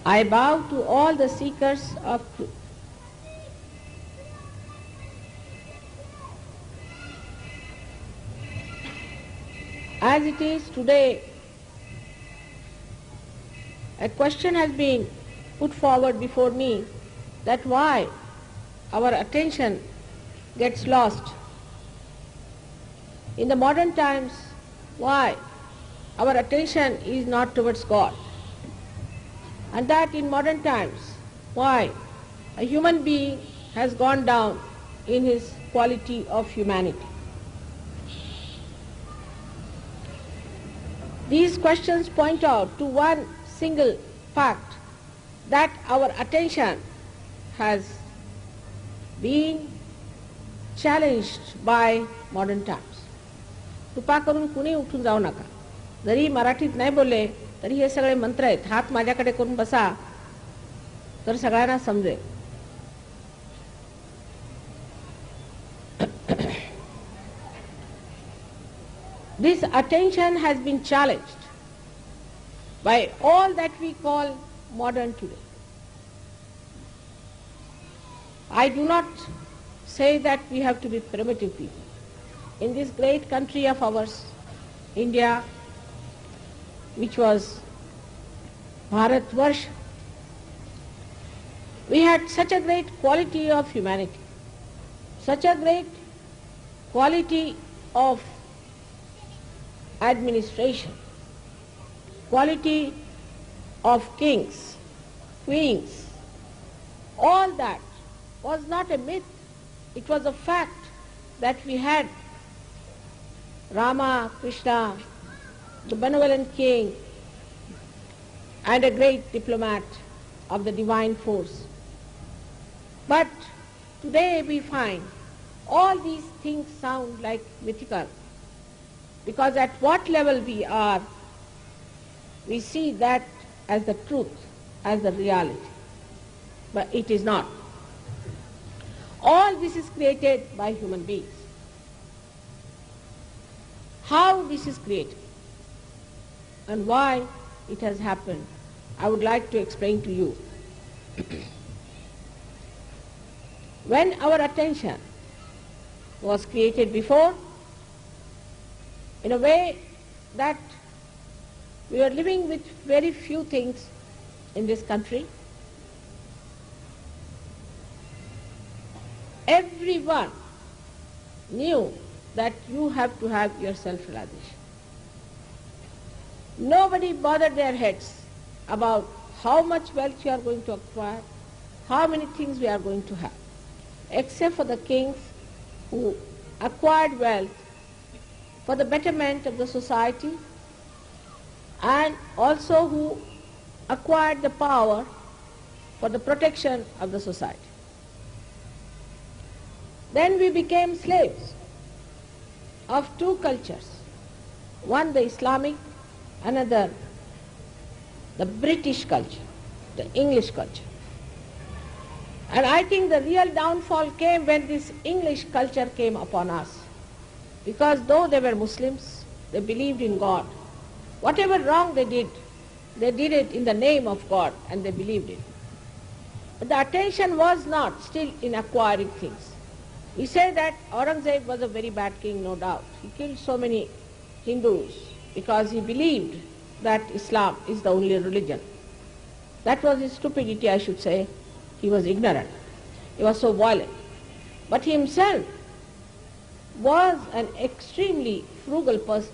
I bow to all the seekers of truth. As it is today, a question has been put forward before me that why our attention gets lost. In the modern times, why our attention is not towards God. And that in modern times, why a human being has gone down in his quality of humanity. These questions point out to one single fact, that our attention has been challenged by modern times. कृपा करून कुणी उठून जाऊ नका. जरी मराठीत नाही बोलले तरी हे सगळे मंत्र आहेत. हात माझ्याकडे करून बसा तर सगळ्यांना समजेल. This attention has been challenged by all that we call modern today. I do not say that we have to be primitive people. In this great country of ours, India, which was Bharatvarsh, we had such a great quality of humanity, such a great quality of administration, quality of kings, queens. All that was not a myth, it was a fact that we had Rama, Krishna, the benevolent king, and a great diplomat of the divine force. But today we find all these things sound like mythical, because at what level we are, we see that as the truth, as the reality. But it is not. All this is created by human beings. How this is created and why it has happened, I would like to explain to you. When our attention was created before, in a way that we were living with very few things in this country, everyone knew that you have to have your self-realization. Nobody bothered their heads about how much wealth you are going to acquire, how many things we are going to have, except for the kings who acquired wealth for the betterment of the society, and also who acquired the power for the protection of the society. Then we became slaves of two cultures, one the Islamic, another the British culture, the English culture. And I think the real downfall came when this English culture came upon us, because though they were Muslims, they believed in God. Whatever wrong they did it in the name of God, and they believed it. But the attention was not still in acquiring things. We say that Aurangzeb was a very bad king, no doubt. He killed so many Hindus because he believed that Islam is the only religion. That was his stupidity, I should say. He was ignorant. He was so violent. But he himself was an extremely frugal person.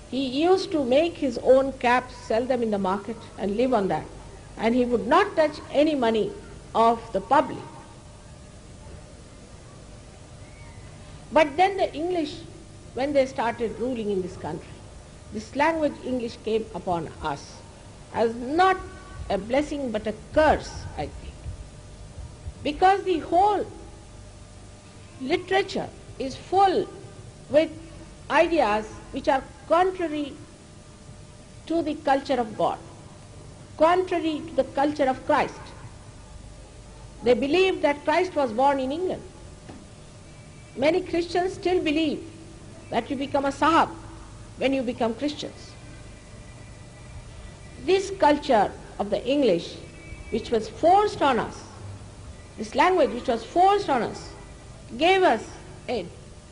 He used to make his own caps, sell them in the market, and live on that. And he would not touch any money of the public. But then the English, when they started ruling in this country, this language English came upon us as not a blessing but a curse, I think. Because the whole literature is full with ideas which are contrary to the culture of God, contrary to the culture of Christ. They believe that Christ was born in England. Many Christians still believe that you become a Sahab when you become Christians. This culture of the English, which was forced on us, this language which was forced on us, gave us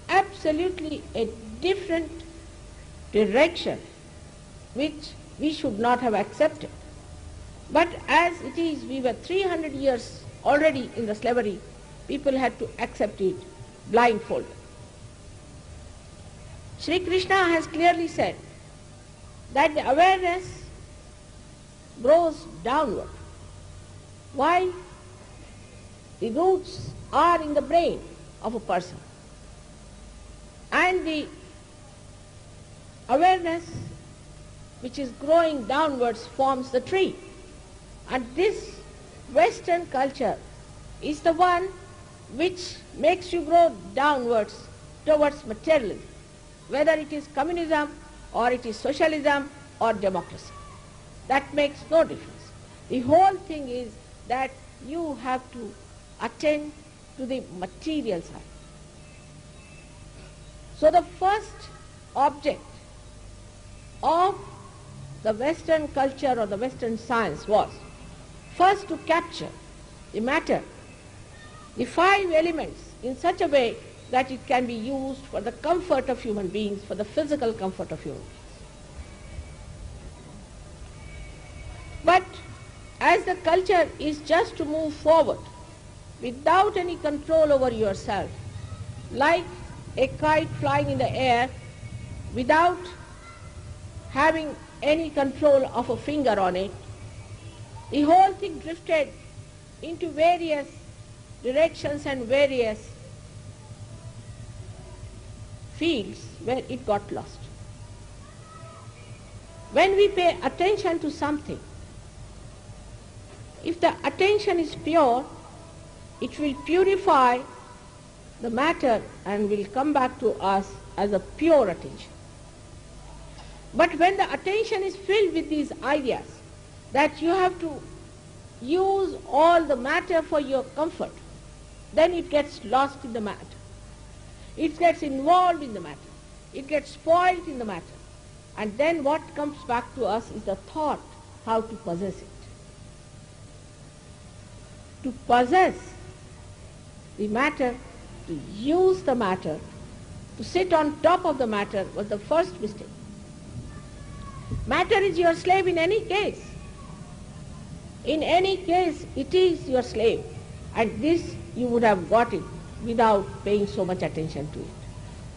absolutely a different direction which we should not have accepted. But as it is, we were 300 years already in the slavery, people had to accept it blindfolded. Sri Krishna has clearly said that the awareness grows downward, while the roots are in the brain of a person. And the awareness which is growing downwards forms the tree. And this Western culture is the one which makes you grow downwards towards materialism, whether it is communism or it is socialism or democracy. That makes no difference. The whole thing is that you have to attend to the material side. So the first object of the Western culture or the Western science was first to capture the matter, the 5 elements, in such a way that it can be used for the comfort of human beings, for the physical comfort of human beings. But as the culture is just to move forward without any control over yourself, like a kite flying in the air without having any control of a finger on it, the whole thing drifted into various directions and various fields where it got lost. When we pay attention to something, if the attention is pure, it will purify the matter and will come back to us as a pure attention. But when the attention is filled with these ideas that you have to use all the matter for your comfort, then it gets lost in the matter. It gets involved in the matter. It gets spoiled in the matter. And then what comes back to us is the thought how to possess it. To possess the matter, to use the matter, to sit on top of the matter was the first mistake. Matter is your slave in any case. In any case, it is your slave. And this you would have got it without paying so much attention to it.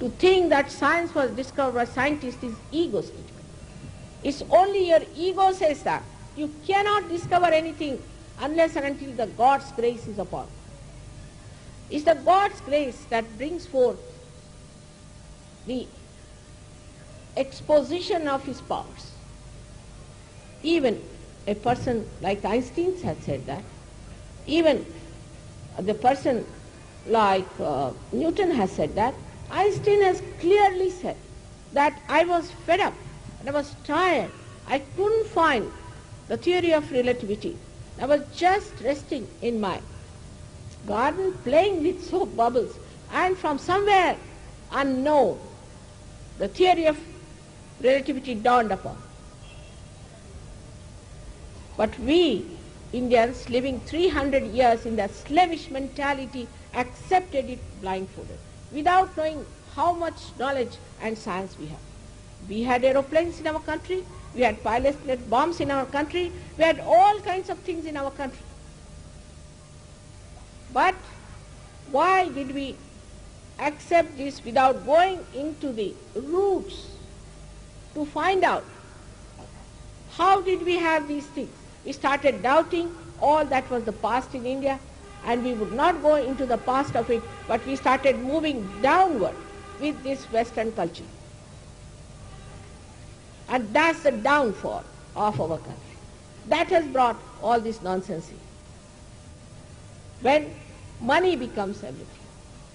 To think that science was discovered by scientists is egoistic. It's only your ego says that. You cannot discover anything unless and until the God's grace is upon you. It's the God's grace that brings forth the exposition of his powers. Even a person like Einstein has said that. Even the person like Newton has said that. Einstein has clearly said that I was fed up and I was tired. I couldn't find the theory of relativity. I was just resting in my garden playing with soap bubbles, and from somewhere unknown the theory of relativity dawned upon. But we Indians, living 300 years in that slavish mentality, accepted it blindfolded, without knowing how much knowledge and science we have. We had aeroplanes in our country, we had pilotless bombs in our country, we had all kinds of things in our country. But why did we accept this without going into the roots to find out how did we have these things? We started doubting all that was the past in India, and we would not go into the past of it, but we started moving downward with this Western culture. And that's the downfall of our country. That has brought all this nonsense in. When money becomes everything,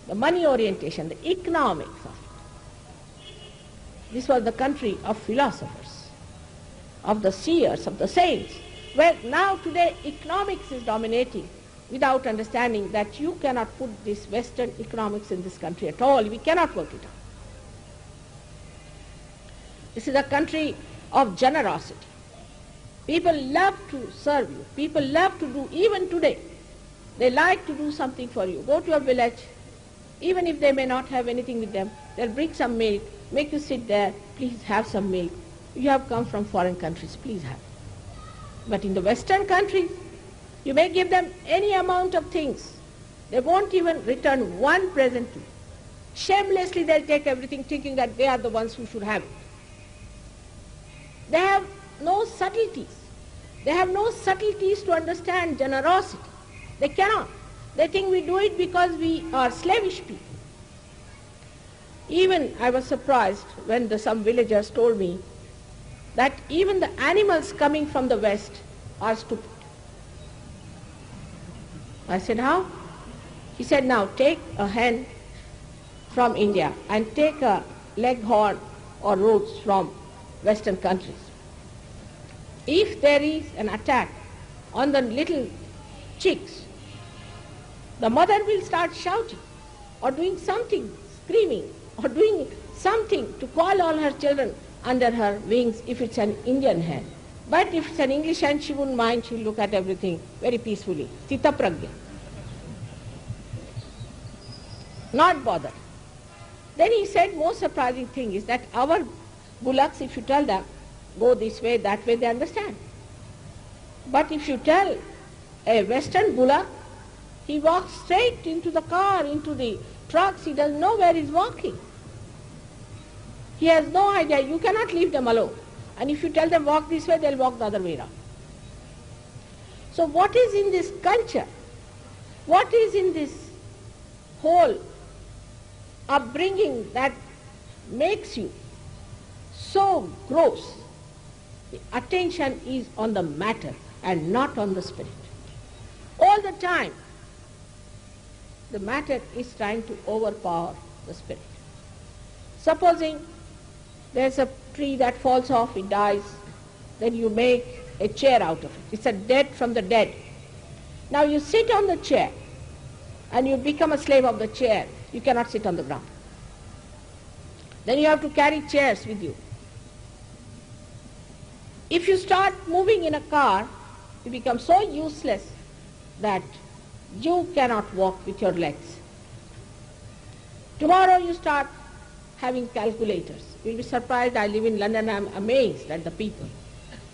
the money orientation, the economics of it. This was the country of philosophers, of the seers, of the saints. Well, now today economics is dominating without understanding that you cannot put this Western economics in this country at all. We cannot work it out. This is a country of generosity. People love to serve you. People love to do, even today, they like to do something for you. Go to a village, even if they may not have anything with them, they'll bring some milk, make you sit there, please have some milk. You have come from foreign countries, please have. But in the Western countries, you may give them any amount of things. They won't even return one present to you. Shamelessly they'll take everything thinking that they are the ones who should have it. They have no subtleties. They have no subtleties to understand generosity. They cannot. They think we do it because we are slavish people. Even I was surprised when some villagers told me that even the animals coming from the West are stupid. I said, how? He said, now take a hen from India and take a leghorn or roots from Western countries. If there is an attack on the little chicks, the mother will start shouting or doing something, screaming, or doing something to call all her children under her wings if it's an Indian hen. But if it's an English hen, she wouldn't mind, she'll look at everything very peacefully. Stita pragya. Not bothered. Then he said, most surprising thing is that our bullocks, if you tell them, go this way, that way, they understand. But if you tell a Western bullock, he walks straight into the car, into the trucks, he doesn't know where he's walking. He has no idea, you cannot leave them alone. And if you tell them walk this way, they'll walk the other way around. So what is in this culture? What is in this whole upbringing that makes you so gross? The attention is on the matter and not on the spirit. All the time, the matter is trying to overpower the spirit. Supposing there's a tree that falls off, it dies, then you make a chair out of it. It's a dead from the dead. Now you sit on the chair and you become a slave of the chair. You cannot sit on the ground. Then you have to carry chairs with you. If you start moving in a car, you become so useless that you cannot walk with your legs. Tomorrow you start having calculators. You'll be surprised, I live in London, I'm amazed at the people.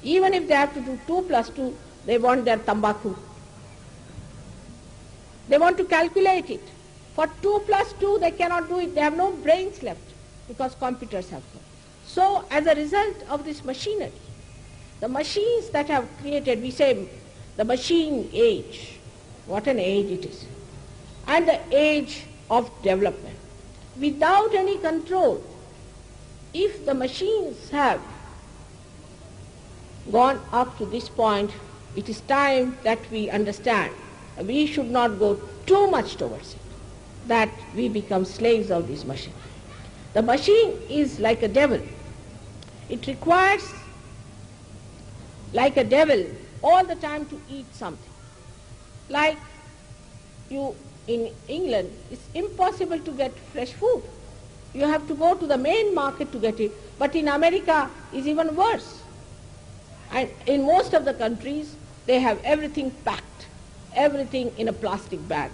Even if they have to do 2 plus 2, they want their tambaku. They want to calculate it. For 2 plus 2, they cannot do it. They have no brains left because computers have come. So as a result of this machinery, the machines that have created, we say the machine age, what an age it is, and the age of development. Without any control, if the machines have gone up to this point, it is time that we understand we should not go too much towards it, that we become slaves of this machine. The machine is like a devil. It requires, like a devil, all the time to eat something. Like you in England, it's impossible to get fresh food. You have to go to the main market to get it. But in America, it's even worse. And in most of the countries, they have everything packed, everything in a plastic bag,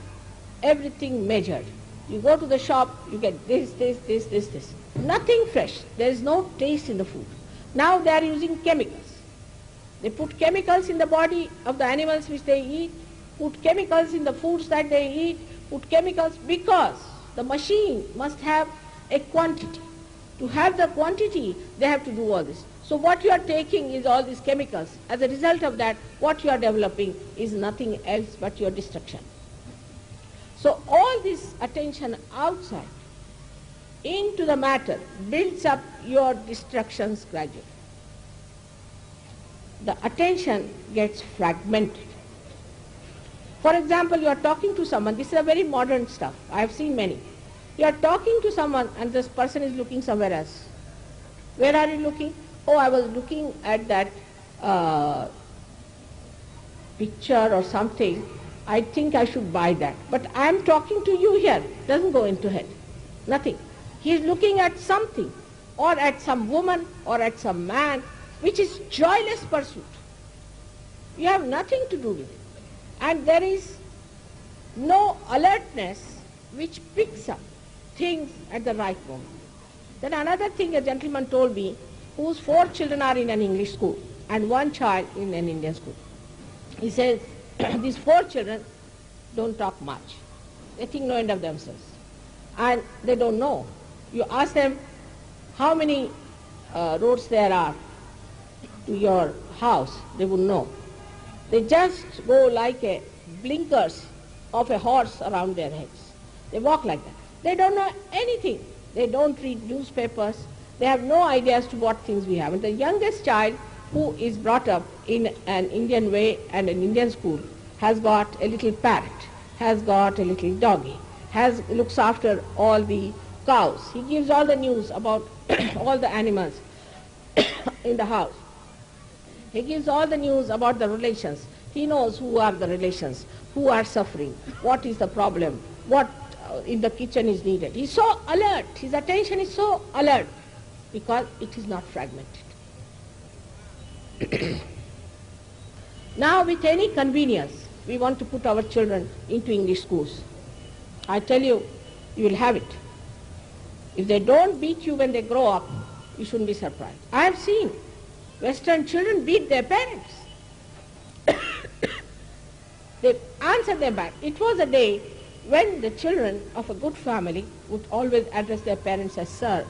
everything measured. You go to the shop, you get this. Nothing fresh. There is no taste in the food. Now they are using chemicals. They put chemicals in the body of the animals which they eat, put chemicals in the foods that they eat, put chemicals because the machine must have a quantity. To have the quantity, they have to do all this. So what you are taking is all these chemicals. As a result of that, what you are developing is nothing else but your destruction. So all this attention outside into the matter builds up your destructions gradually. The attention gets fragmented. For example, you are talking to someone, this is a very modern stuff, I have seen many. You are talking to someone and this person is looking somewhere else. Where are you looking? Oh, I was looking at that picture or something. I think I should buy that. But I am talking to you here. Doesn't go into head. Nothing. He is looking at something or at some woman or at some man, which is joyless pursuit. You have nothing to do with it. And there is no alertness which picks up things at the right moment. Then another thing a gentleman told me, whose 4 children are in an English school and 1 child in an Indian school. He says, these 4 children don't talk much. They think no end of themselves. And they don't know. You ask them how many roads there are to your house, they would know. They just go like a blinkers of a horse around their heads. They walk like that. They don't know anything. They don't read newspapers. They have no idea as to what things we have. And the youngest child, who is brought up in an Indian way and an Indian school, has got a little parrot, has got a little doggy, looks after all the cows. He gives all the news about all the animals in the house. He gives all the news about the relations. He knows who are the relations, who are suffering, what is the problem, what in the kitchen is needed. He's so alert, his attention is so alert because it is not fragmented. Now with any convenience, we want to put our children into English schools. I tell you, you will have it. If they don't beat you when they grow up, you shouldn't be surprised. I have seen Western children beat their parents. They answer them back. It was a day when the children of a good family would always address their parents as sir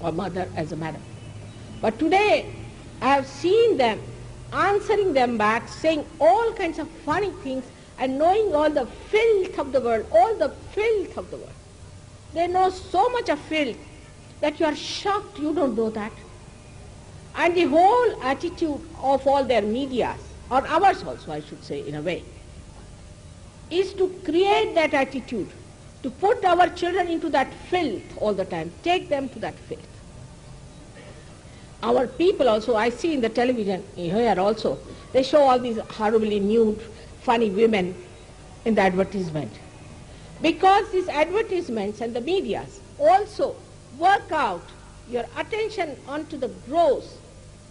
or mother as a madam. But today, I have seen them answering them back, saying all kinds of funny things and knowing all the filth of the world, all the filth of the world. They know so much of filth that you are shocked you don't know that. And the whole attitude of all their medias, or ours also I should say in a way, is to create that attitude, to put our children into that filth all the time, take them to that filth. Our people also, I see in the television, here also, they show all these horribly nude, funny women in the advertisement. Because these advertisements and the medias also work out your attention onto the gross.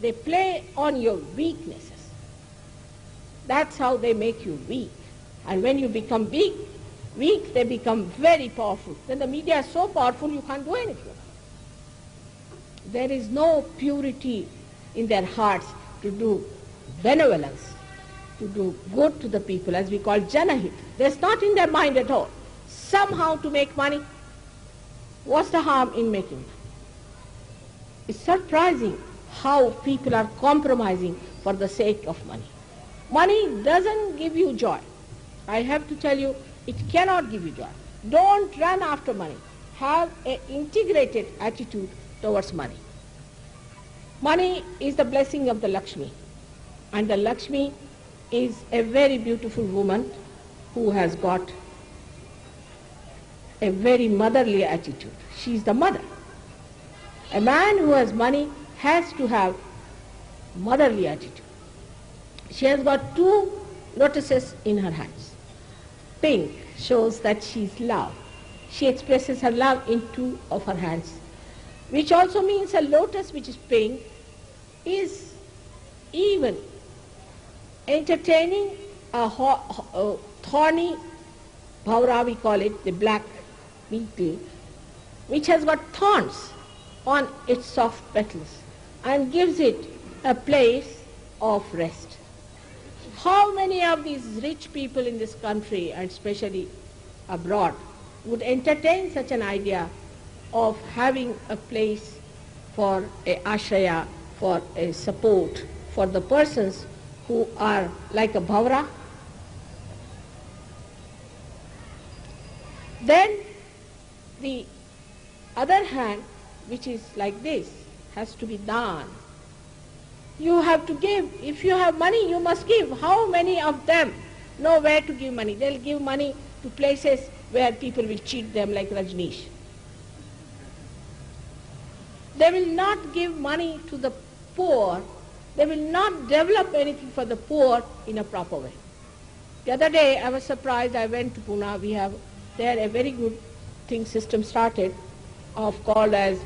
They play on your weaknesses. That's how they make you weak. And when you become weak, they become very powerful. Then the media is so powerful you can't do anything. There is no purity in their hearts to do benevolence, to do good to the people, as we call janahit. There's not in their mind at all. Somehow to make money. What's the harm in making money? It's surprising how people are compromising for the sake of money. Money doesn't give you joy. I have to tell you, it cannot give you joy. Don't run after money. Have an integrated attitude towards money. Money is the blessing of the Lakshmi. And the Lakshmi is a very beautiful woman who has got a very motherly attitude. She is the mother. A man who has money has to have motherly attitude. She has got 2 lotuses in her hands. Pink shows that she is love. She expresses her love in 2 of her hands, which also means a lotus which is pink is even entertaining a thorny bhaura, we call it, the black beetle, which has got thorns on its soft petals and gives it a place of rest. How many of these rich people in this country, and especially abroad, would entertain such an idea of having a place for a ashraya, for a support for the persons who are like a bhavra? Then the other hand, which is like this, has to be daan. You have to give. If you have money, you must give. How many of them know where to give money? They'll give money to places where people will cheat them, like Rajneesh. They will not give money to the poor. They will not develop anything for the poor in a proper way. The other day I was surprised. I went to Pune. We have there a very good system started called as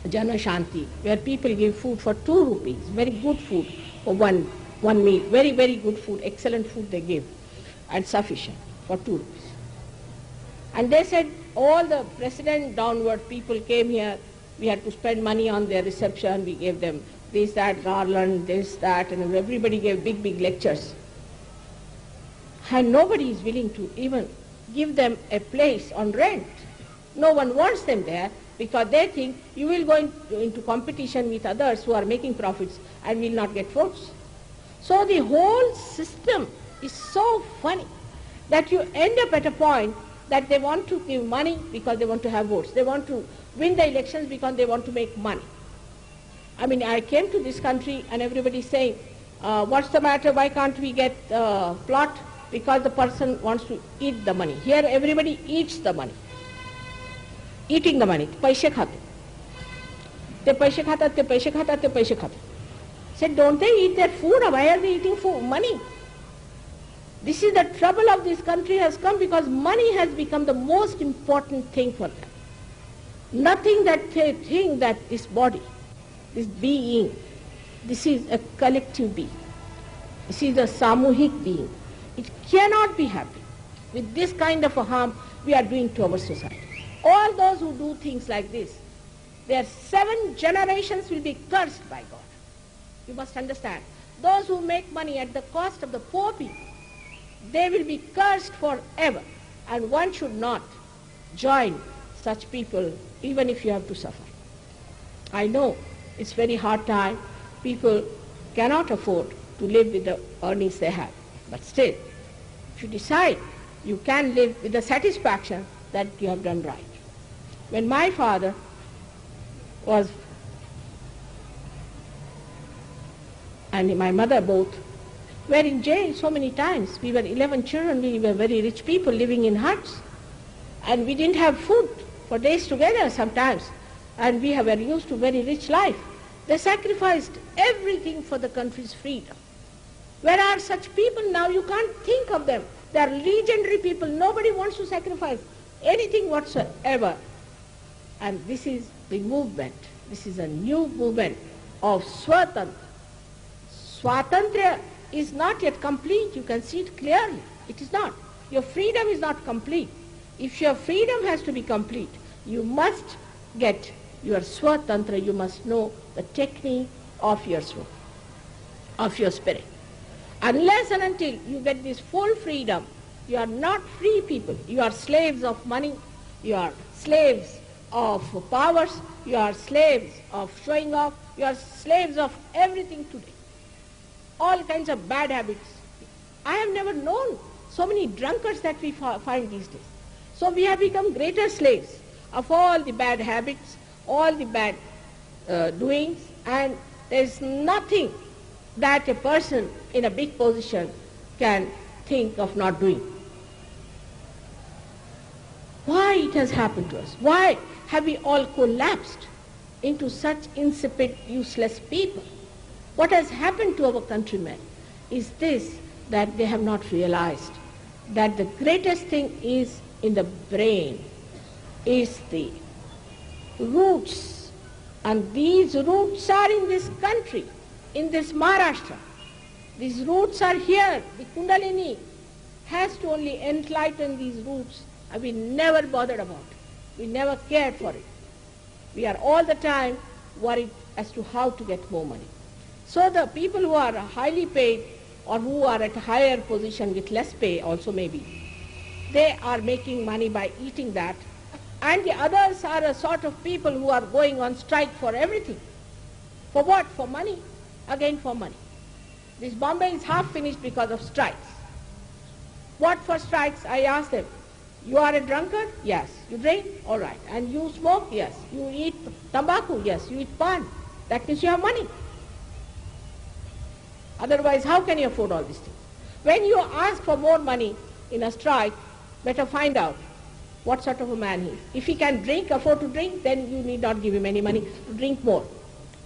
Jana Shanti, where people give food for 2 rupees, very good food for 1 one meal, very, very good food, excellent food they give, and sufficient for 2 rupees. And they said all the president downward people came here, we had to spend money on their reception, we gave them this, that, garland, this, that, and everybody gave big, big lectures. And nobody is willing to even give them a place on rent. No one wants them there because they think you will go into competition with others who are making profits and will not get votes. So the whole system is so funny that you end up at a point that they want to give money because they want to have votes. They want to win the elections because they want to make money. I mean, I came to this country and everybody is saying, what's the matter, why can't we get plot? Because the person wants to eat the money. Here everybody eats the money. Eating the money. Paise khate. Te paise khata, te paise khata, te paise khata. Said, don't they eat their food or why are they eating food? Money? This is the trouble of this country has come because money has become the most important thing for them. Nothing that they think that this body, this being, this is a collective being. This is a samuhik being. It cannot be happy with this kind of a harm we are doing to our society. All those who do things like this, their 7 generations will be cursed by God. You must understand. Those who make money at the cost of the poor people, they will be cursed forever. And one should not join such people even if you have to suffer. I know it's very hard time. People cannot afford to live with the earnings they have. But still, if you decide, you can live with the satisfaction that you have done right. When my father was, and my mother both, were in jail so many times. We were 11 children, we were very rich people living in huts. And we didn't have food for days together sometimes. And we were used to very rich life. They sacrificed everything for the country's freedom. Where are such people now? You can't think of them. They are legendary people. Nobody wants to sacrifice anything whatsoever. And this is the movement. This is a new movement of Swatantra. Swatantra is not yet complete. You can see it clearly. It is not. Your freedom is not complete. If your freedom has to be complete, you must get your Swatantra. You must know the technique of your Swa, of your spirit. Unless and until you get this full freedom, you are not free people. You are slaves of money, you are slaves of powers, you are slaves of showing off, you are slaves of everything today. All kinds of bad habits. I have never known so many drunkards that we find these days. So we have become greater slaves of all the bad habits, all the bad doings, and there is nothing that a person in a big position can think of not doing. Why it has happened to us? Why have we all collapsed into such insipid, useless people? What has happened to our countrymen is this, that they have not realized that the greatest thing is in the brain, is the roots. And these roots are in this country, in this Maharashtra. These roots are here. The Kundalini has to only enlighten these roots, and we never bothered about it. We never cared for it. We are all the time worried as to how to get more money. So the people who are highly paid or who are at a higher position with less pay also maybe, they are making money by eating that. And the others are a sort of people who are going on strike for everything. For what? For money. Again for money. This Bombay is half finished because of strikes. What for strikes? I asked them. You are a drunkard? Yes. You drink? All right. And you smoke? Yes. You eat tobacco? Yes. You eat pan? That means you have money. Otherwise, how can you afford all these things? When you ask for more money in a strike, better find out what sort of a man he is. If he can drink, afford to drink, then you need not give him any money to drink more.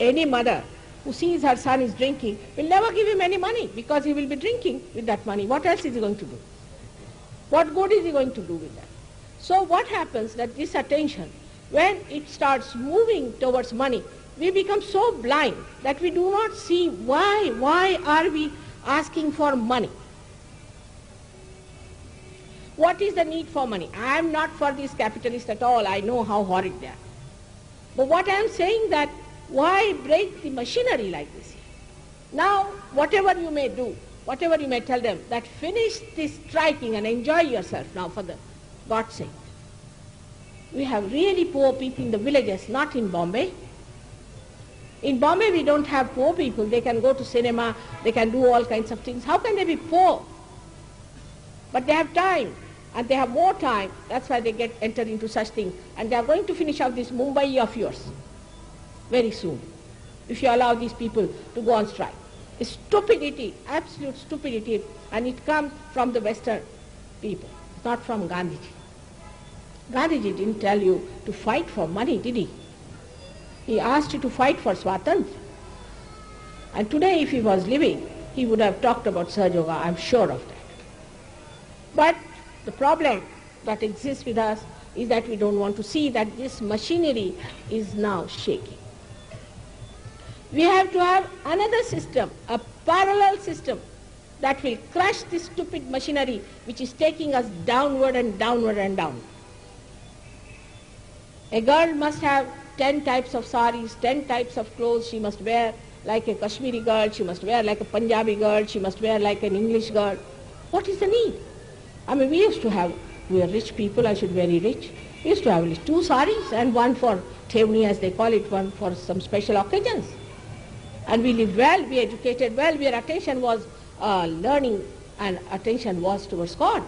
Any mother who sees her son is drinking will never give him any money because he will be drinking with that money. What else is he going to do? What good is he going to do with that? So what happens that this attention, when it starts moving towards money, we become so blind that we do not see why are we asking for money. What is the need for money? I am not for these capitalists at all. I know how horrid they are. But what I am saying that, why break the machinery like this? Now, whatever you may do, whatever you may tell them, that finish this striking and enjoy yourself now for the God's sake. We have really poor people in the villages, not in Bombay. In Bombay we don't have poor people. They can go to cinema, they can do all kinds of things. How can they be poor? But they have time, and they have more time. That's why they get entered into such things. And they are going to finish up this Mumbai of yours very soon, if you allow these people to go on strike. It's stupidity, absolute stupidity, and it comes from the Western people, not from Gandhiji. Gandhiji didn't tell you to fight for money, did he? He asked you to fight for Swatantra. And today, if he was living, he would have talked about Sahaja Yoga, I'm sure of that. But the problem that exists with us is that we don't want to see that this machinery is now shaking. We have to have another system, a parallel system, that will crush this stupid machinery which is taking us downward and downward and downward. A girl must have 10 types of saris, 10 types of clothes she must wear, like a Kashmiri girl, she must wear like a Punjabi girl, she must wear like an English girl. What is the need? I mean, we are rich people, I should be very rich. We used to have at least 2 saris and one for Thevni, as they call it, one for some special occasions. And we lived well, we educated well, where attention was learning and attention was towards God.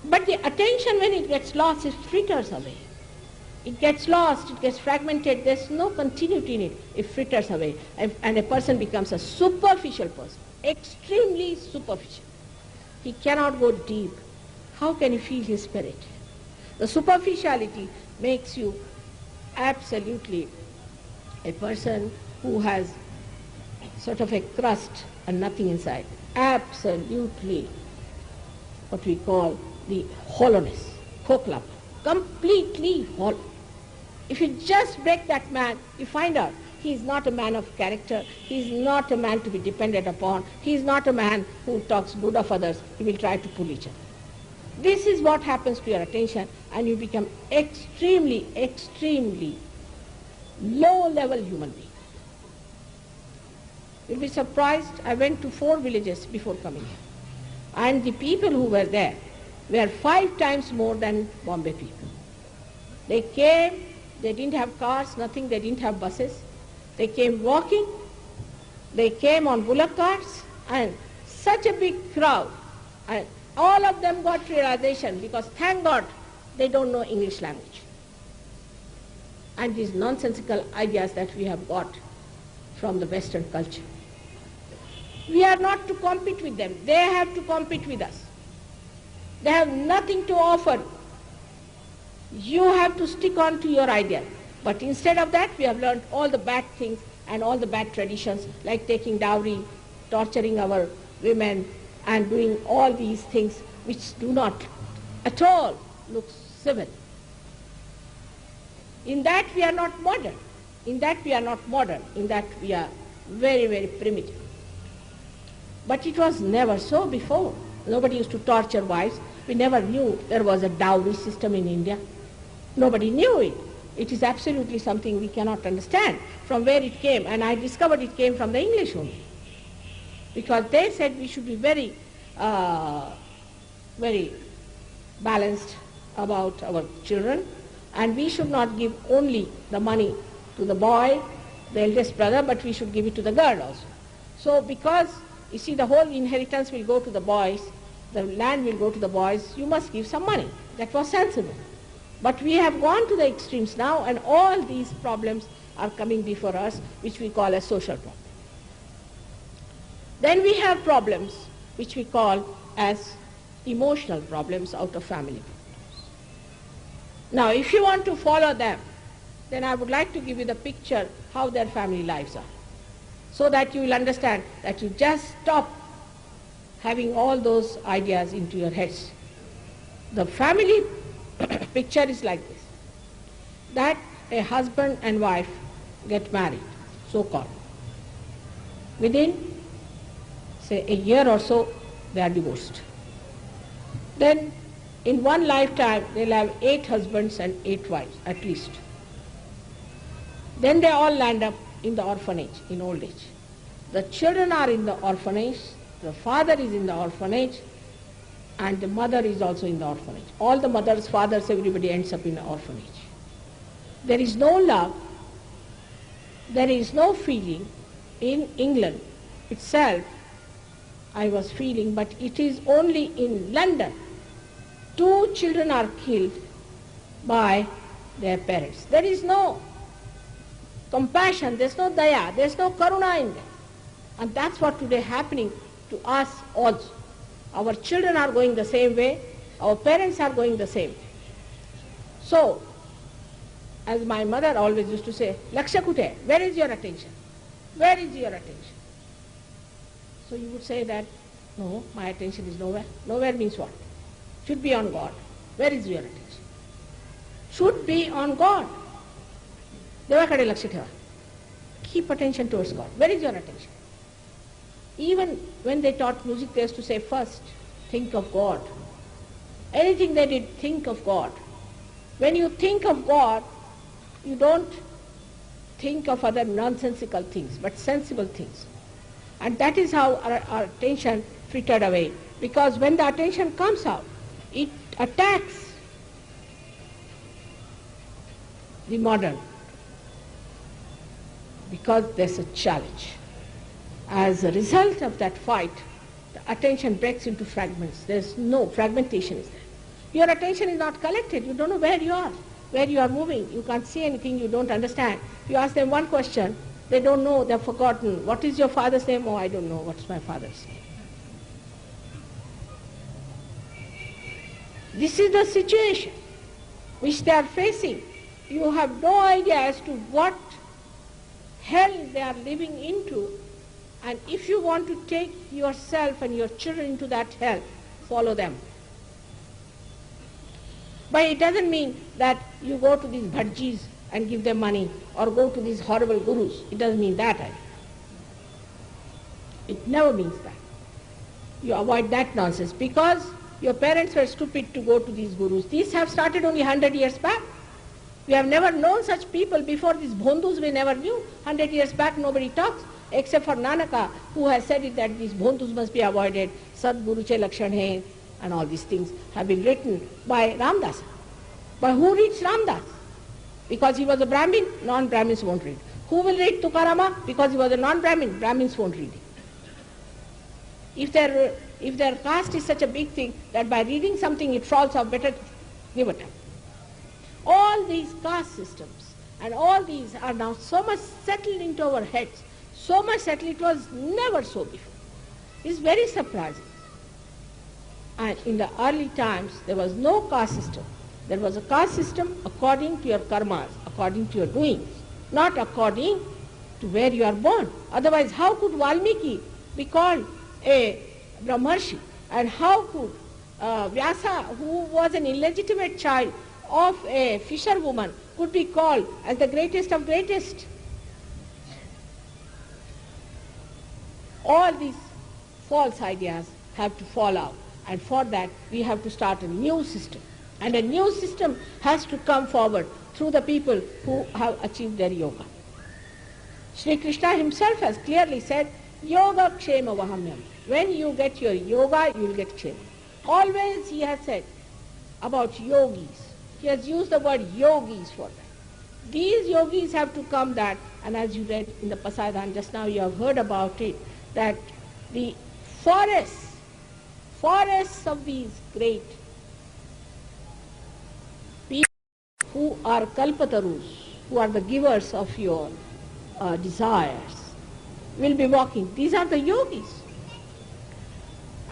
But the attention, when it gets lost, it fritters away. It gets lost, it gets fragmented, there's no continuity in it. It fritters away, and a person becomes a superficial person, extremely superficial. He cannot go deep. How can he feel his spirit? The superficiality makes you absolutely a person who has sort of a crust and nothing inside. Absolutely what we call the hollowness, kokla, completely hollow. If you just break that man, you find out he is not a man of character, he is not a man to be depended upon, he is not a man who talks good of others, he will try to pull each other. This is what happens to your attention, and you become extremely, extremely low-level human being. You'll be surprised, I went to 4 villages before coming here, and the people who were there were 5 times more than Bombay people. They came, they didn't have cars, nothing, they didn't have buses. They came walking, they came on bullock carts, and such a big crowd. And all of them got realization, because thank God they don't know English language. And these nonsensical ideas that we have got from the Western culture. We are not to compete with them. They have to compete with us. They have nothing to offer. You have to stick on to your idea. But instead of that, we have learned all the bad things and all the bad traditions, like taking dowry, torturing our women, and doing all these things which do not at all look civil. In that we are not modern. In that we are not modern. In that we are very, very primitive. But it was never so before. Nobody used to torture wives. We never knew there was a dowry system in India. Nobody knew it. It is absolutely something we cannot understand from where it came. And I discovered it came from the English only. Because they said we should be very, very balanced about our children, and we should not give only the money to the boy, the eldest brother, but we should give it to the girl also. So because, you see, the whole inheritance will go to the boys, the land will go to the boys, you must give some money. That was sensible. But we have gone to the extremes now, and all these problems are coming before us, which we call as social problems. Then we have problems which we call as emotional problems out of family problems. Now, if you want to follow them, then I would like to give you the picture how their family lives are, so that you will understand that you just stop having all those ideas into your heads. The family picture is like this, that a husband and wife get married, so-called. Within, say, a year or so, they are divorced. Then, in one lifetime, they'll have 8 husbands and 8 wives, at least. Then they all land up in the orphanage, in old age. The children are in the orphanage, the father is in the orphanage, and the mother is also in the orphanage. All the mothers, fathers, everybody ends up in the orphanage. There is no love, there is no feeling. In England itself, I was feeling, but it is only in London. 2 children are killed by their parents. There is no compassion, there is no daya, there is no karuna in them. And that's what today happening to us also. Our children are going the same way, our parents are going the same way. So, as my mother always used to say, Laksha kute, where is your attention? Where is your attention? So you would say that, no, my attention is nowhere. Nowhere means what? Should be on God. Where is your attention? Should be on God. Deva kade laksha theva. Keep attention towards God. Where is your attention? Even when they taught music, they used to say first, think of God. Anything they did, think of God. When you think of God, you don't think of other nonsensical things, but sensible things. And that is how our attention frittered away. Because when the attention comes out, it attacks the modern. Because there's a challenge. As a result of that fight, the attention breaks into fragments. There's no fragmentation is there. Your attention is not collected. You don't know where you are moving. You can't see anything, you don't understand. You ask them one question, they don't know, they've forgotten. What is your father's name? Oh, I don't know. What's my father's name? This is the situation which they are facing. You have no idea as to what hell they are living into. And if you want to take yourself and your children into that hell, follow them. But it doesn't mean that you go to these bhajis and give them money or go to these horrible gurus. It doesn't mean that either. It never means that. You avoid that nonsense because your parents were stupid to go to these gurus. These have started only 100 years back. We have never known such people before. These bhondus we never knew. 100 years back nobody talks except for Nanaka, who has said it that these bhondus must be avoided. Sadguru che lakshan hai and all these things have been written by Ramdas. But who reads Ramdas? Because he was a Brahmin, non-Brahmins won't read. Who will read Tukarama? Because he was a non-Brahmin, Brahmins won't read it. If their caste is such a big thing that by reading something it falls off, better give it up. All these caste systems and all these are now so much settled into our heads, so much settled, it was never so before. It's very surprising. And in the early times there was no caste system. There was a caste system according to your karmas, according to your doings, not according to where you are born. Otherwise, how could Valmiki be called a Brahmarshi? And how could Vyasa, who was an illegitimate child of a fisherwoman, could be called as the greatest of greatest? All these false ideas have to fall out. And for that, we have to start a new system. And a new system has to come forward through the people who have achieved their yoga. Sri Krishna himself has clearly said, Yoga Kshema Vahamyam. When you get your yoga, you will get Kshema. Always he has said about yogis. He has used the word yogis for that. These yogis have to come that, and as you read in the Pasadhan just now, you have heard about it, that the forests of these great people who are kalpatarus, who are the givers of your desires, will be walking. These are the yogis.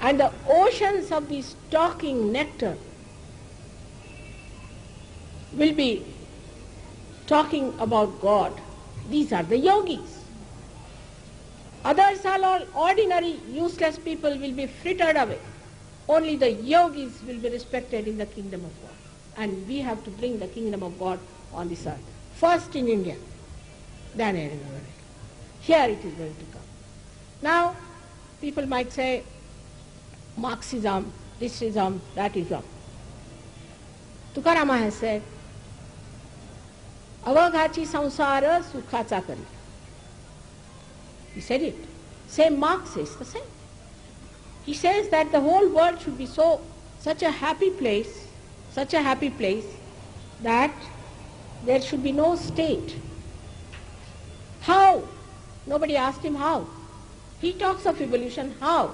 And the oceans of this talking nectar will be talking about God. These are the yogis. Others are all ordinary, useless people will be frittered away. Only the yogis will be respected in the kingdom of God. And we have to bring the kingdom of God on this earth. First in India, then in America. Here it is going to come. Now, people might say, Marxism, thisism, thatism. Tukarama has said, avaghachi samsara sukhacha kari. He said it. Same Marx says the same. He says that the whole world should be such a happy place that there should be no state. How? Nobody asked him how. He talks of evolution, how?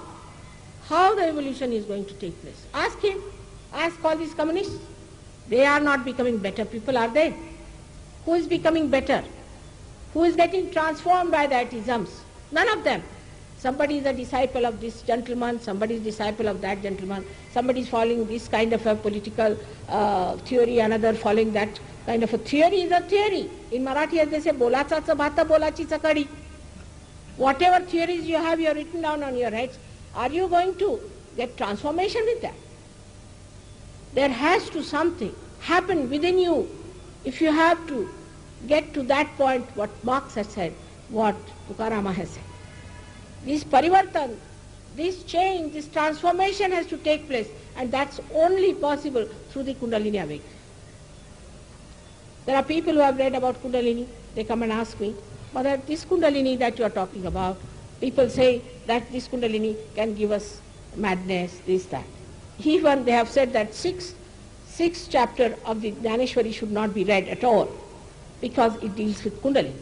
How the evolution is going to take place. Ask him, ask all these communists. They are not becoming better people, are they? Who is becoming better? Who is getting transformed by the isms? None of them. Somebody is a disciple of this gentleman, somebody is a disciple of that gentleman, somebody is following this kind of a political theory, another following that kind of a theory is a theory. In Marathi as they say, bolacha cha bhata bolachi cha kadi. Whatever theories you have written down on your heads, are you going to get transformation with that? There has to something happen within you if you have to get to that point what Marx has said, what Tukarama has said. This parivartan, this change, this transformation has to take place, and that's only possible through the Kundalini awakening. There are people who have read about Kundalini, they come and ask me, Mother, this Kundalini that you are talking about, people say that this Kundalini can give us madness, this, that. Even they have said that sixth chapter of the Jnaneshwari should not be read at all, because it deals with Kundalini.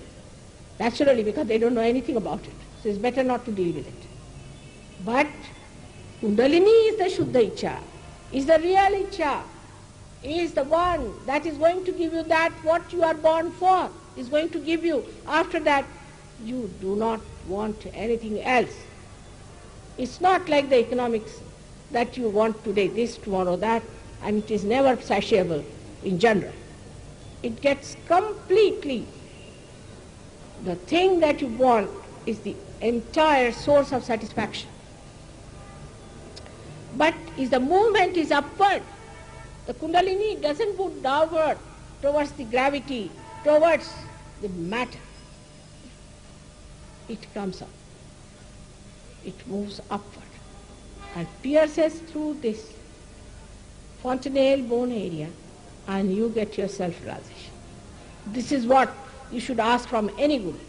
Naturally, because they don't know anything about it. So it's better not to deal with it. But Kundalini is the Shuddha Ichcha, is the real Ichcha, is the one that is going to give you that what you are born for, is going to give you. After that, you do not want anything else. It's not like the economics that you want today this, tomorrow that, and it is never satiable in general. It gets completely, the thing that you want is the entire source of satisfaction. But if the movement is upward, the Kundalini doesn't move downward towards the gravity, towards the matter. It comes up. It moves upward and pierces through this fontanelle bone area, and you get your self-realization. This is what you should ask from any guru.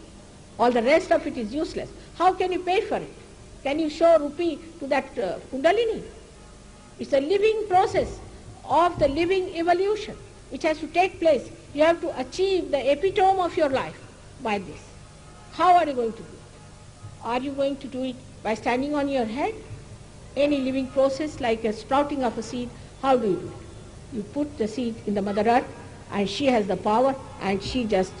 All the rest of it is useless. How can you pay for it? Can you show rupee to that Kundalini? It's a living process of the living evolution which has to take place. You have to achieve the epitome of your life by this. How are you going to do it? Are you going to do it by standing on your head? Any living process like a sprouting of a seed, how do you do it? You put the seed in the Mother Earth, and she has the power, and she just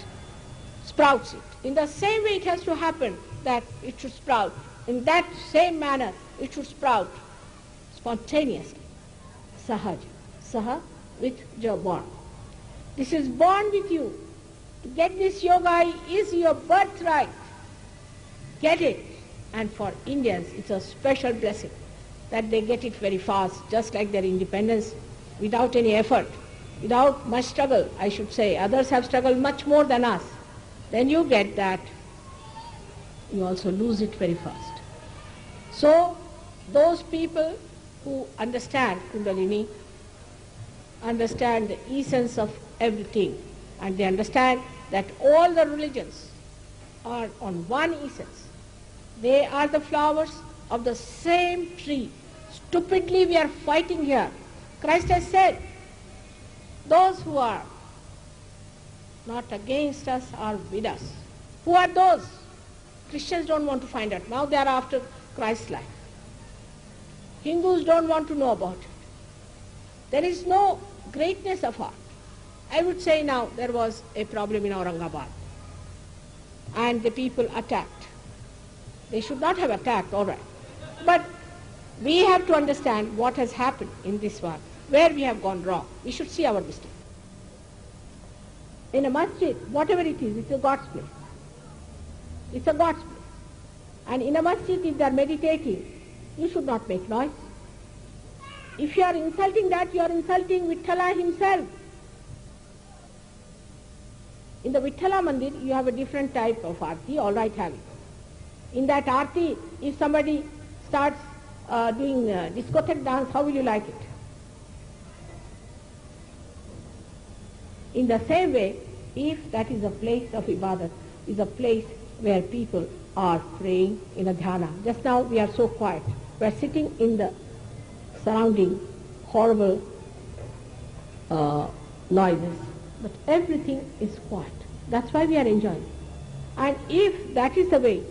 sprouts it. In the same way it has to happen that it should sprout. In that same manner it should sprout spontaneously. Sahaja. Saha, with your born. This is born with you. To get this yoga is your birthright. Get it. And for Indians it's a special blessing that they get it very fast, just like their independence, without any effort, without much struggle, I should say. Others have struggled much more than us. Then you get that, you also lose it very fast. So, those people who understand Kundalini, understand the essence of everything, and they understand that all the religions are on one essence. They are the flowers of the same tree. Stupidly we are fighting here. Christ has said, those who are not against us are with us. Who are those? Christians don't want to find out. Now they are after Christ's life. Hindus don't want to know about it. There is no greatness of heart. I would say now there was a problem in Aurangabad and the people attacked. They should not have attacked, all right. But we have to understand what has happened in this one, where we have gone wrong. We should see our mistake. In a masjid, whatever it is, it's a God's place. It's a God's place. And in a masjid, if they are meditating, you should not make noise. If you are insulting that, you are insulting Vithala himself. In the Vithala Mandir, you have a different type of arti, all right, have it. In that arti, if somebody starts doing discotheque dance, how will you like it? In the same way, if that is a place of ibadat, is a place where people are praying in a dhyana. Just now we are so quiet. We are sitting in the surrounding horrible noises, but everything is quiet. That's why we are enjoying. And if that is the way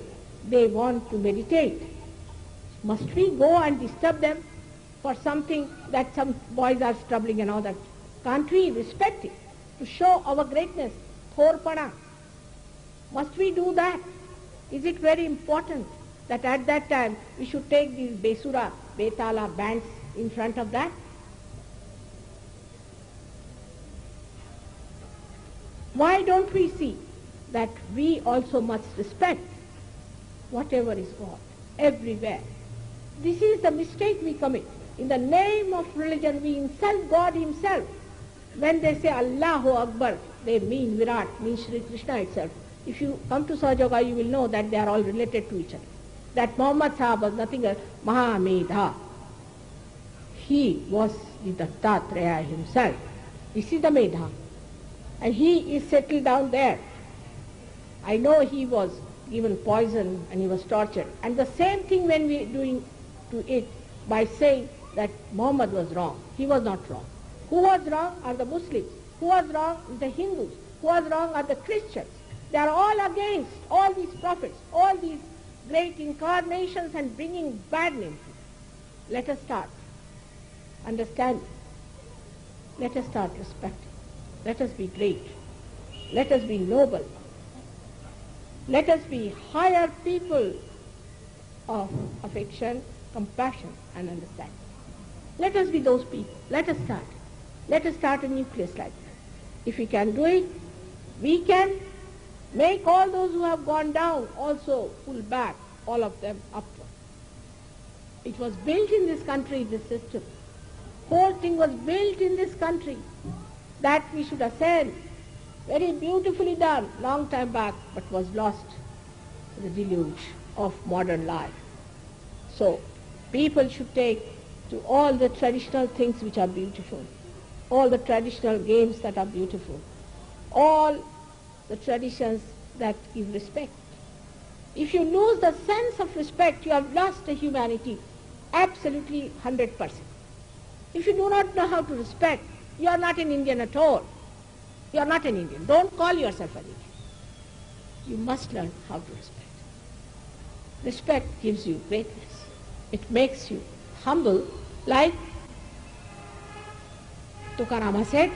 they want to meditate, must we go and disturb them for something that some boys are troubling and all that? Can't we respect it to show our greatness? Thorpana. Must we do that? Is it very important that at that time we should take these Besura, Betala bands in front of that? Why don't we see that we also must respect whatever is God everywhere? This is the mistake we commit. In the name of religion we insult God himself. When they say Allahu Akbar, they mean Virat, means Sri Krishna itself. If you come to Sahajoga, you will know that they are all related to each other. That Muhammad Sahab was nothing else, Mahamedha. He was the Dattatreya himself. This is the Medha. And he is settled down there. I know he was given poison and he was tortured. And the same thing when we are doing to it by saying that Muhammad was wrong. He was not wrong. Who was wrong are the Muslims. Who was wrong is the Hindus. Who was wrong are the Christians. They are all against all these prophets, all these great incarnations and bringing bad names. Let us start understanding. Let us start respecting. Let us be great. Let us be noble. Let us be higher people of affection, compassion and understanding. Let us be those people. Let us start. Let us start a nucleus like that. If we can do it, we can make all those who have gone down also pull back, all of them upward. It was built in this country, this system. Whole thing was built in this country that we should ascend. Very beautifully done, long time back, but was lost in the deluge of modern life. So, people should take to all the traditional things which are beautiful, all the traditional games that are beautiful, all the traditions that give respect. If you lose the sense of respect, you have lost the humanity, absolutely 100%. If you do not know how to respect, you are not an Indian at all. You are not an Indian. Don't call yourself an Indian. You must learn how to respect. Respect gives you greatness. It makes you humble, like Tukarama said,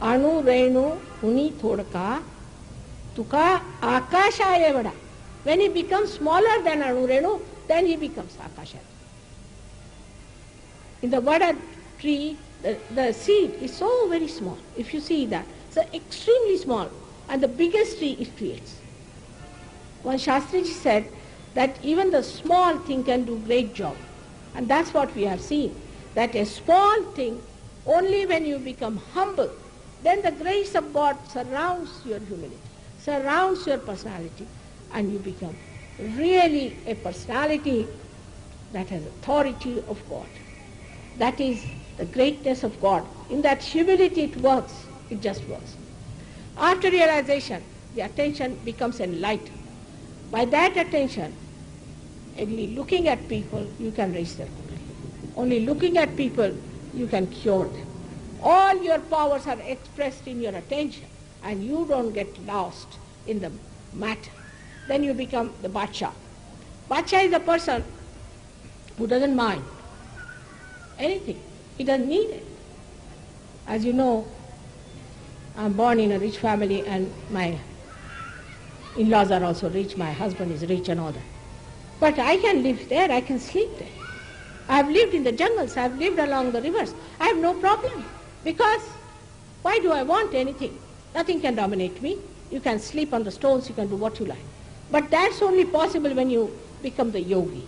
Anu Renu Uni Thodka Tuka Akashaya Vada. When he becomes smaller than Anu Renu, then he becomes Akashaya. In the Vada tree, the seed is so very small. If you see that, it's extremely small, and the biggest tree it creates. One Shastriji said that even the small thing can do great job. And that's what we have seen, that a small thing, only when you become humble, then the grace of God surrounds your humility, surrounds your personality, and you become really a personality that has authority of God. That is the greatness of God. In that humility it works, it just works. After realization, the attention becomes enlightened. By that attention, only looking at people, you can raise them. Only looking at people, you can cure them. All your powers are expressed in your attention, and you don't get lost in the matter. Then you become the Bacha. Bacha is a person who doesn't mind anything. He doesn't need it. As you know, I'm born in a rich family and my in-laws are also rich, my husband is rich and all that. But I can live there, I can sleep there. I have lived in the jungles, I have lived along the rivers. I have no problem. Because why do I want anything? Nothing can dominate me. You can sleep on the stones, you can do what you like. But that's only possible when you become the yogi.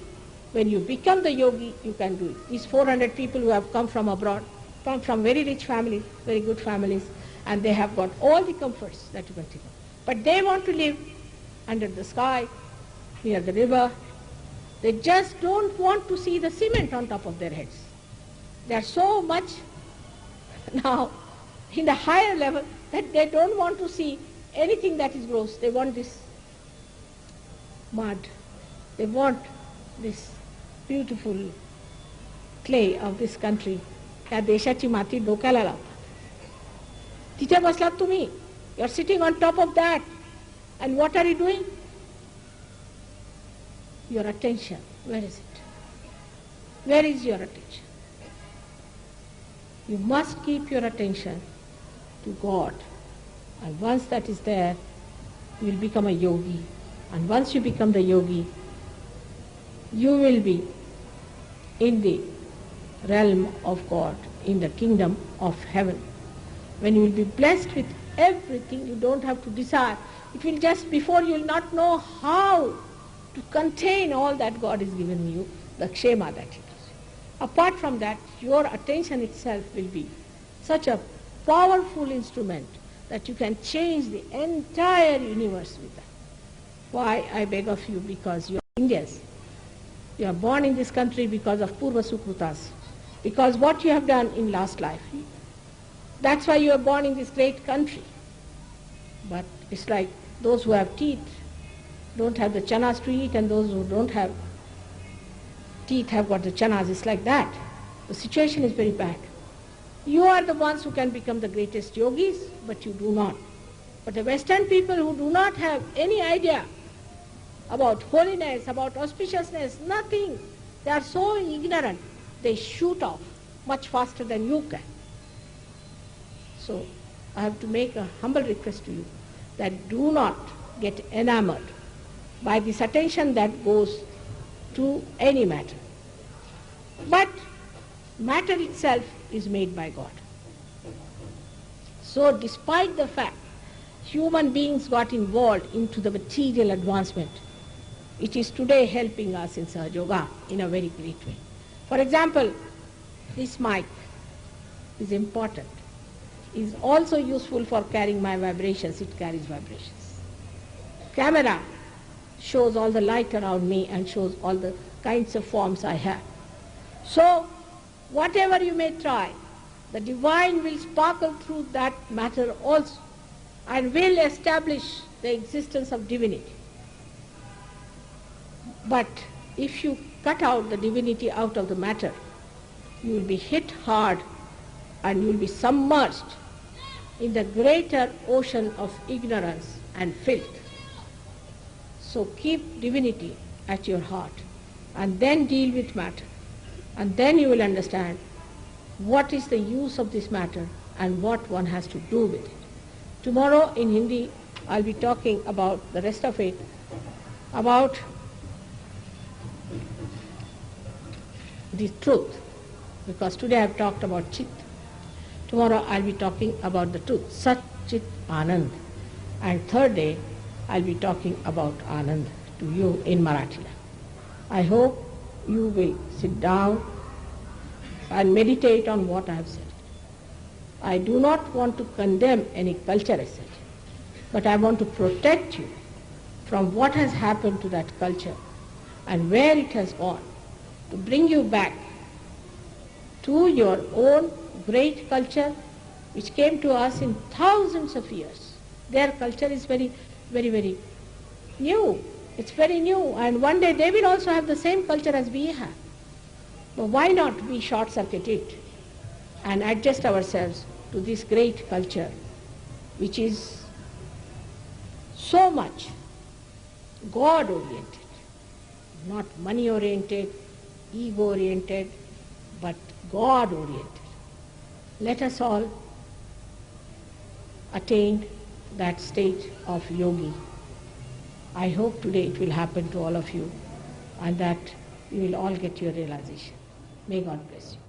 When you become the yogi, you can do it. These 400 people who have come from abroad, come from very rich families, very good families, and they have got all the comforts that you can think of. But they want to live under the sky, near the river. They just don't want to see the cement on top of their heads. They are so much now in the higher level that they don't want to see anything that is gross. They want this mud. They want this beautiful clay of this country. या देशाची माती डोक्याला लावतात. तिथे बसलात तुम्ही. You are sitting on top of that. And what are you doing? Your attention. Where is it? Where is your attention? You must keep your attention to God. And once that is there, you will become a yogi. And once you become the yogi, you will be in the realm of God, in the kingdom of heaven. When you will be blessed with everything, you don't have to desire. It will just, before you will not know how to contain all that God has given you, the kshema that it is. Apart from that, your attention itself will be such a powerful instrument that you can change the entire universe with that. Why, I beg of you, because you are Indians. You are born in this country because of Purva Sukrutas, because what you have done in last life. That's why you are born in this great country. But it's like those who have teeth don't have the chanas to eat, and those who don't have teeth have got the chanas. It's like that. The situation is very bad. You are the ones who can become the greatest yogis, but you do not. But the Western people who do not have any idea about holiness, about auspiciousness, nothing. They are so ignorant. They shoot off much faster than you can. So I have to make a humble request to you that do not get enamored by this attention that goes to any matter. But matter itself is made by God. So despite the fact human beings got involved into the material advancement, it is today helping us in Sahaja Yoga in a very great way. For example, this mic is important. It is also useful for carrying my vibrations. It carries vibrations. Camera shows all the light around me and shows all the kinds of forms I have. So, whatever you may try, the divine will sparkle through that matter also and will establish the existence of divinity. But if you cut out the divinity out of the matter, you will be hit hard and you will be submerged in the greater ocean of ignorance and filth. So keep divinity at your heart and then deal with matter. And then you will understand what is the use of this matter and what one has to do with it. Tomorrow in Hindi, I'll be talking about the rest of it, about the truth, because today I've talked about Chit. Tomorrow I'll be talking about the truth, Sat Chit Anand. And third day I'll be talking about Anand to you in Marathi. I hope you will sit down and meditate on what I have said. I do not want to condemn any culture as such, but I want to protect you from what has happened to that culture and where it has gone, to bring you back to your own great culture which came to us in thousands of years. Their culture is very, very, very new. It's very new, and one day they will also have the same culture as we have. But why not we short-circuit it and adjust ourselves to this great culture which is so much God-oriented, not money-oriented, ego-oriented, but God-oriented. Let us all attain that state of yogi. I hope today it will happen to all of you and that you will all get your realization. May God bless you.